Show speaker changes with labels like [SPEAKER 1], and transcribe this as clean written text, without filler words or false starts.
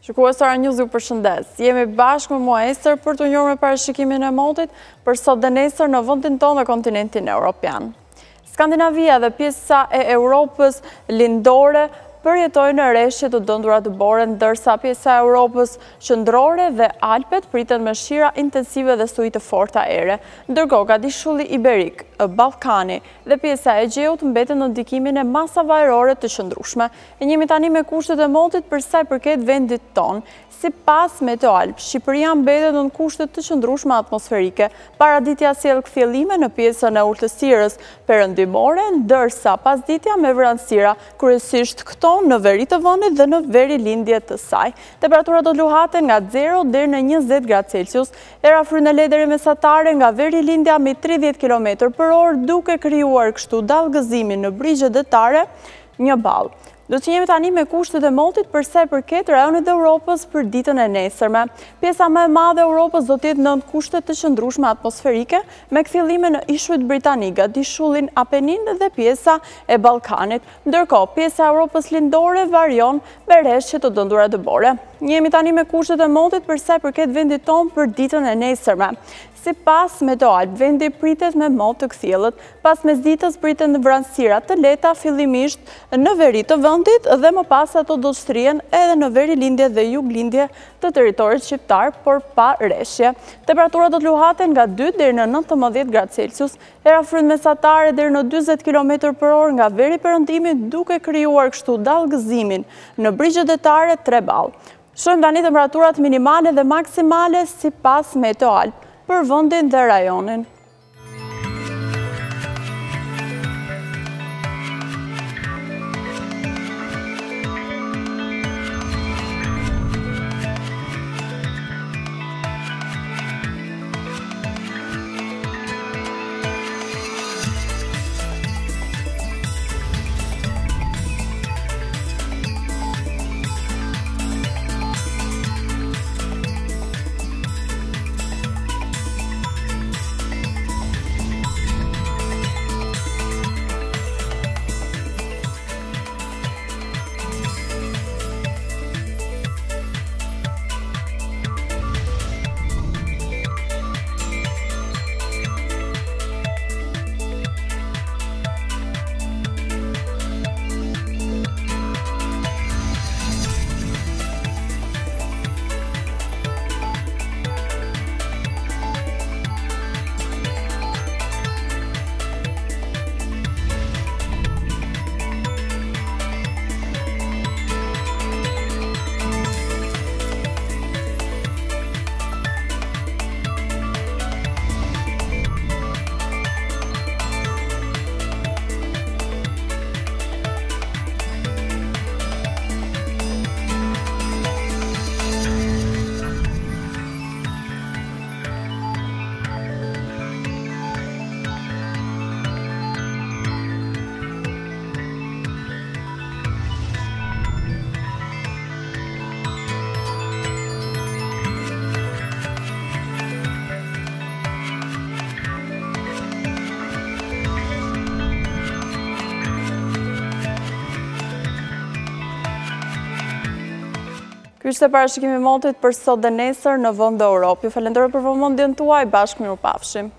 [SPEAKER 1] Shikuesar News ju përshëndes. Jemi bashkë me mua Ester për të njohur me parashikimin e motit për sot dhe nesër në vendin tonë dhe kontinentin evropian. Skandinavia dhe pjesa e Europës lindore përjetojnë rreshje të dëndura të bore, ndërsa pjesa e Europës qendrore dhe Alpet priten me shira intensive dhe stuj të forta ere, ndërkohë ka dishulli iberik, Ballkani dhe pjesa e Gjeut mbeten në ndikimin e masave ajrore të qëndrueshme. Jemi tani me kushtet e motit për sa i përket vendit tonë. Sipas Meteoalp, Shqipëria mbetet në kushte të qëndrueshme atmosferike. Paraditja sjell kthjellime në pjesën e urtësirës perëndimore, ndërsa pasditja me vranësira, kryesisht këto në veri të vendit dhe në veri lindje të saj. Temperaturat do luhaten nga 0 deri në 20 gradë Celsius. Era frynele deri mesatare nga veri lindja me 30 km/h, duke krijuar kështu dallgëzimin në brigjet detare një ball. Do të jemi tani me kushtet e motit për sa i përket rajonit e Europës për ditën e nesërme. Pjesa më e madhe e Europës do të jetë nën kushte të qëndrueshme atmosferike, me kthjellime në ishujt britanik, dishullin Apenin dhe pjesa e Ballkanit. Ndërkohë, pjesa e Europës lindore varion me rreshje të dëndura dëbore. Jemi tani me kushtet e motit për sa i përket vendit tonë për ditën e nesërme. Sipas Meteoalp, vendi pritet me mot të kthjellët, pas mesditës priten vranësira të lehta fillimisht në veri të vendit dhe më pas ato do të shtrihen edhe në veri lindje dhe juglindje të territorit shqiptar, por pa rreshje. Temperaturat do të luhaten nga 2 deri në 19 gradë Celsius, era frynë mesatare deri në 40 km/h nga veri perëndimi, duke krijuar kështu dallgëzimin në brigjet detare 3 ball. Shohim tani temperaturat minimale dhe maksimale sipas Meteoalp për vendin dhe rajonin. Ky ishte parashikimi i motit për sot dhe nesër në vend të Europës. Ju falenderoj për vëmendjen tuaj, bashkë mirupafshim.